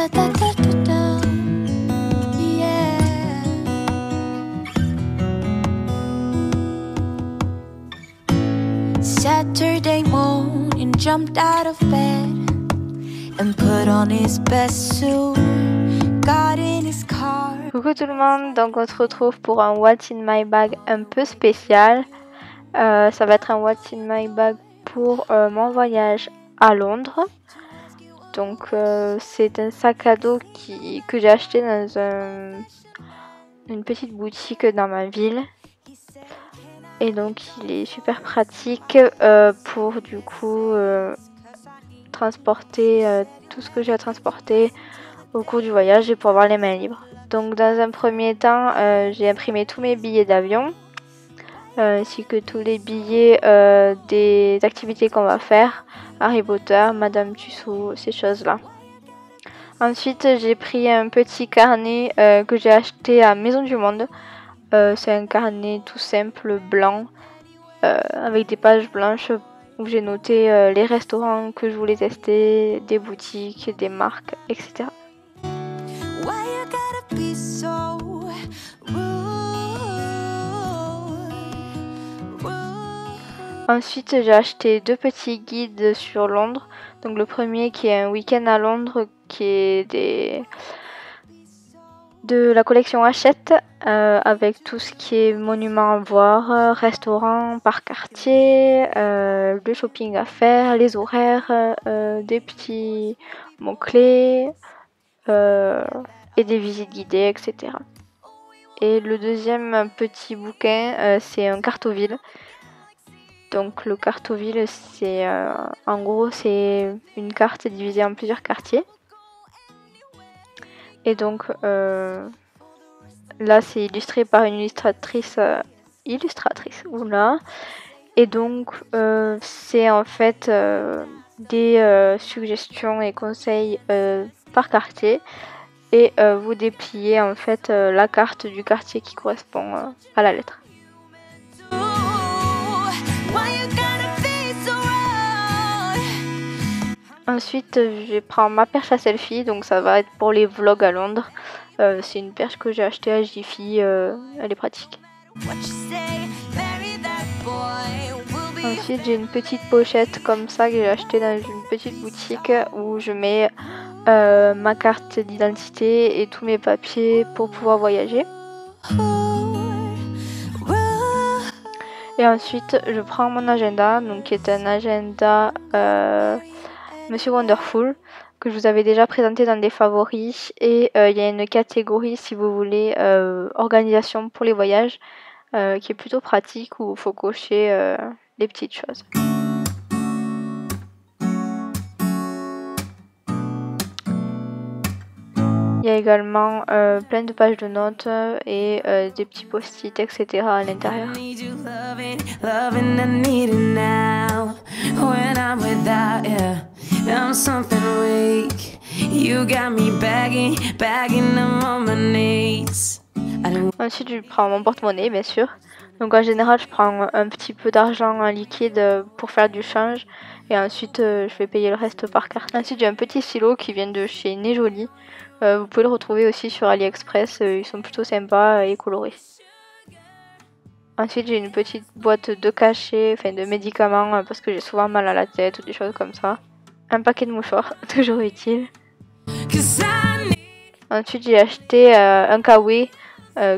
Yeah. Saturday morning, jumped out of bed and put on his best suit. Got in his car. Coucou tout le monde, donc on se retrouve pour un What's in my bag un peu spécial. Ça va être un What's in my bag pour mon voyage à Londres. Donc c'est un sac à dos que j'ai acheté dans une petite boutique dans ma ville. Et donc il est super pratique pour du coup transporter tout ce que j'ai à transporter au cours du voyage et pour avoir les mains libres. Donc dans un premier temps, j'ai imprimé tous mes billets d'avion ainsi que tous les billets des activités qu'on va faire, Harry Potter, Madame Tussauds, ces choses-là. Ensuite, j'ai pris un petit carnet que j'ai acheté à Maison du Monde. C'est un carnet tout simple, blanc, avec des pages blanches où j'ai noté les restaurants que je voulais tester, des boutiques, des marques, etc. Ensuite, j'ai acheté deux petits guides sur Londres. Donc le premier qui est un week-end à Londres, qui est de la collection Hachette, avec tout ce qui est monuments à voir, restaurants par quartier, le shopping à faire, les horaires, des petits mots-clés et des visites guidées, etc. Et le deuxième petit bouquin, c'est un cartoville. Donc le cartoville, c'est en gros c'est une carte divisée en plusieurs quartiers. Et donc là c'est illustré par une illustratrice, oula. Et donc c'est en fait des suggestions et conseils par quartier. Et vous dépliez en fait la carte du quartier qui correspond à la lettre. Ensuite, je prends ma perche à selfie, donc ça va être pour les vlogs à Londres. C'est une perche que j'ai achetée à Jiffy, elle est pratique. Ensuite, j'ai une petite pochette comme ça que j'ai achetée dans une petite boutique où je mets ma carte d'identité et tous mes papiers pour pouvoir voyager. Et ensuite, je prends mon agenda, donc qui est un agenda Monsieur Wonderful, que je vous avais déjà présenté dans des favoris. Et il y a une catégorie, si vous voulez, organisation pour les voyages, qui est plutôt pratique, où il faut cocher les petites choses. Il y a également plein de pages de notes et des petits post-it, etc. à l'intérieur. Ensuite, je prends mon porte-monnaie, bien sûr. Donc en général, je prends un petit peu d'argent en liquide pour faire du change. Et ensuite, je vais payer le reste par carte. Ensuite, j'ai un petit stylo qui vient de chez Né Joli. Vous pouvez le retrouver aussi sur AliExpress. Ils sont plutôt sympas et colorés. Ensuite, j'ai une petite boîte de cachets, enfin de médicaments, parce que j'ai souvent mal à la tête ou des choses comme ça. Un paquet de mouchoirs, toujours utile. Ensuite, j'ai acheté un kawaii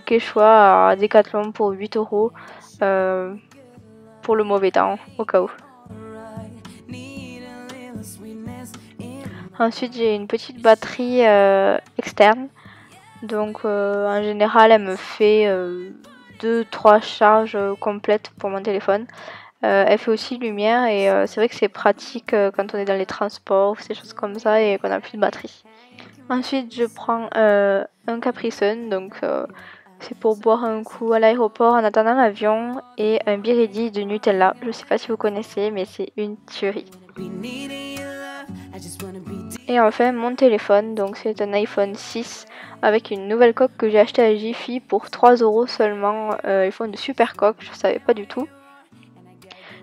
Quechua à Decathlon pour 8 € pour le mauvais temps, au cas où. Ensuite, j'ai une petite batterie externe. Donc, en général, elle me fait 2-3 charges complètes pour mon téléphone. Elle fait aussi lumière et c'est vrai que c'est pratique quand on est dans les transports ou ces choses comme ça et qu'on n'a plus de batterie. Ensuite, je prends un Capri Sun, donc c'est pour boire un coup à l'aéroport en attendant l'avion, et un Biridi de Nutella. Je sais pas si vous connaissez, mais c'est une tuerie. Et enfin, mon téléphone, donc c'est un iPhone 6 avec une nouvelle coque que j'ai acheté à Jiffy pour 3 € seulement. Ils font de super coques, je savais pas du tout.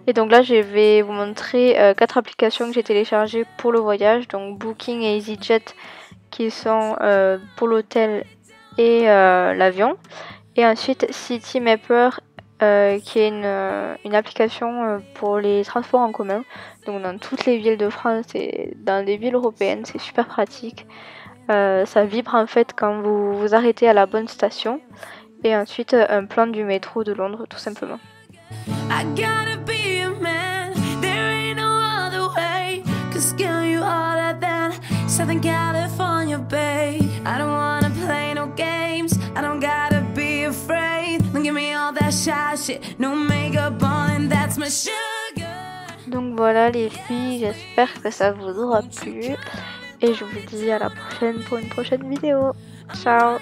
Et donc là, je vais vous montrer 4 applications que j'ai téléchargées pour le voyage, donc Booking et EasyJet, qui sont pour l'hôtel et l'avion. Et ensuite Citymapper qui est une application pour les transports en commun. Donc dans toutes les villes de France et dans les villes européennes, c'est super pratique. Ça vibre en fait quand vous vous arrêtez à la bonne station. Et ensuite un plan du métro de Londres tout simplement. I gotta be a man, there ain't no other way. Cause girl, you are that then Southern California, babe. I don't wanna play no games, I don't gotta be afraid. Don't give me all that shy shit, no makeup on, and that's my sugar. Donc voilà les filles, j'espère que ça vous aura plu. Et je vous dis à la prochaine pour une prochaine vidéo. Ciao!